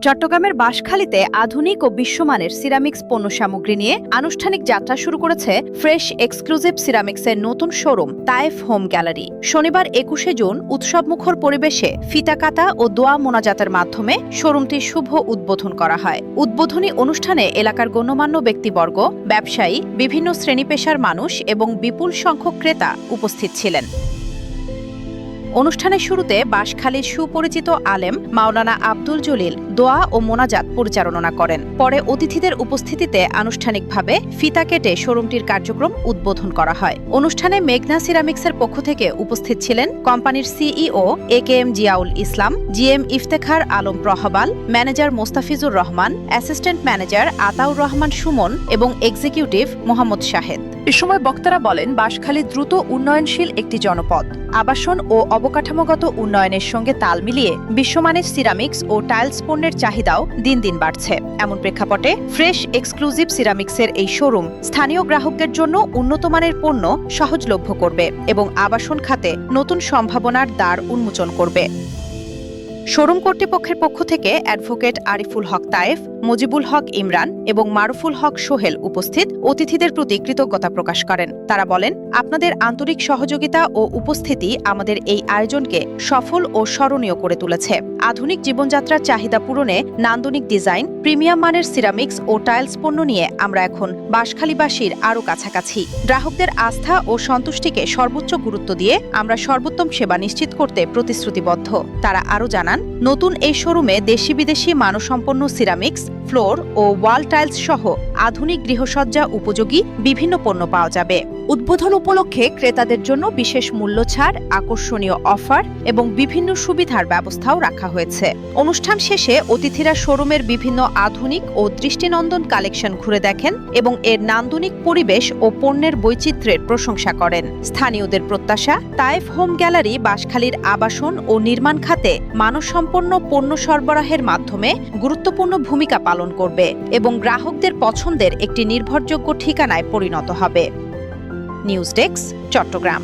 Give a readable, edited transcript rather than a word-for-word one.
চট্টগ্রামের বাঁশখালীতে আধুনিক ও বিশ্বমানের সিরামিক্স পণ্য সামগ্রী নিয়ে আনুষ্ঠানিক যাত্রা শুরু করেছে ফ্রেশ এক্সক্লুসিভ সিরামিক্সের নতুন শোরুম তায়েফ হোম গ্যালারি। শনিবার ২১শে জুন উৎসবমুখর পরিবেশে ফিতা কাটা ও দোয়া মোনাজাতের মাধ্যমে শোরুমটির শুভ উদ্বোধন করা হয়। উদ্বোধনী অনুষ্ঠানে এলাকার গণ্যমান্য ব্যক্তিবর্গ, ব্যবসায়ী, বিভিন্ন শ্রেণী পেশার মানুষ এবং বিপুল সংখ্যক ক্রেতা উপস্থিত ছিলেন। অনুষ্ঠানের শুরুতে বাঁশখালীর সুপরিচিত আলেম মাওলানা আব্দুল জলিল দোয়া ও মোনাজাত পরিচালনা করেন। পরে অতিথিদের উপস্থিতিতে আনুষ্ঠানিকভাবে ফিতা কেটে শোরুমটির কার্যক্রম উদ্বোধন করা হয়। অনুষ্ঠানে মেঘনা সিরামিক্সের পক্ষ থেকে উপস্থিত ছিলেন কোম্পানির CEO AKM Ziaul Islam, GM Iftekhar Alam প্রহবাল, manager Mostafizur Rahman, assistant manager Ataur Rahman Sumon এবং এক্সিকিউটিভ মোহাম্মদ শাহেদ। এ সময় বক্তারা বলেন, বাঁশখালী দ্রুত উন্নয়নশীল একটি জনপদ। আবাসন ও অবকাঠামোগত উন্নয়নের সঙ্গে তাল মিলিয়ে বিশ্বমানের সিরামিক্স ও টাইলস পণ্যের চাহিদাও দিন দিন বাড়ছে। এমন প্রেক্ষাপটে ফ্রেশ এক্সক্লুসিভ সিরামিক্সের এই শোরুম স্থানীয় গ্রাহকদের জন্য উন্নতমানের পণ্য সহজলভ্য করবে এবং আবাসন খাতে নতুন সম্ভাবনার দ্বার উন্মোচন করবে। শোরুম কর্তৃপক্ষের পক্ষ থেকে অ্যাডভোকেট আরিফুল হক তায়েফ, মুজিবুল হক ইমরান এবং মারুফুল হক সোহেল উপস্থিত অতিথিদের প্রতি কৃতজ্ঞতা প্রকাশ করেন। তারা বলেন, আপনাদের আন্তরিক সহযোগিতা ও উপস্থিতি আমাদের এই আয়োজনকে সফল ও স্মরণীয় করে তুলেছে। আধুনিক জীবনযাত্রার চাহিদা পূরণে নান্দনিক ডিজাইন, প্রিমিয়াম মানের সিরামিক্স ও টাইলস পণ্য নিয়ে আমরা এখন বাঁশখালীবাসীর আরও কাছাকাছি। গ্রাহকদের আস্থা ও সন্তুষ্টিকে সর্বোচ্চ গুরুত্ব দিয়ে আমরা সর্বোত্তম সেবা নিশ্চিত করতে প্রতিশ্রুতিবদ্ধ। তারা আরও জানান, নতুন এই শোরুমে দেশি বিদেশি মানসম্পন্ন সিরামিক্স, ফ্লোর ও ওয়াল টাইলস সহ আধুনিক গৃহসজ্জা উপযোগী বিভিন্ন পণ্য পাওয়া যাবে। উদ্বোধন উপলক্ষে ক্রেতাদের জন্য বিশেষ মূল্য ছাড়, আকর্ষণীয় অফার এবং বিভিন্ন সুবিধার ব্যবস্থাও রাখা হয়েছে। অনুষ্ঠান শেষে অতিথিরা শোরুমের বিভিন্ন আধুনিক ও দৃষ্টিনন্দন কালেকশন ঘুরে দেখেন এবং এর নান্দনিক পরিবেশ ও পণ্যের বৈচিত্র্যের প্রশংসা করেন। স্থানীয়দের প্রত্যাশা, তায়েফ হোম গ্যালারি বাঁশখালীর আবাসন ও নির্মাণ খাতে মানসম্পন্ন পণ্য সরবরাহের মাধ্যমে গুরুত্বপূর্ণ ভূমিকা পালন করবে এবং গ্রাহকদের পছন্দের একটি নির্ভরযোগ্য ঠিকানায় পরিণত হবে। News desk, Chittagong.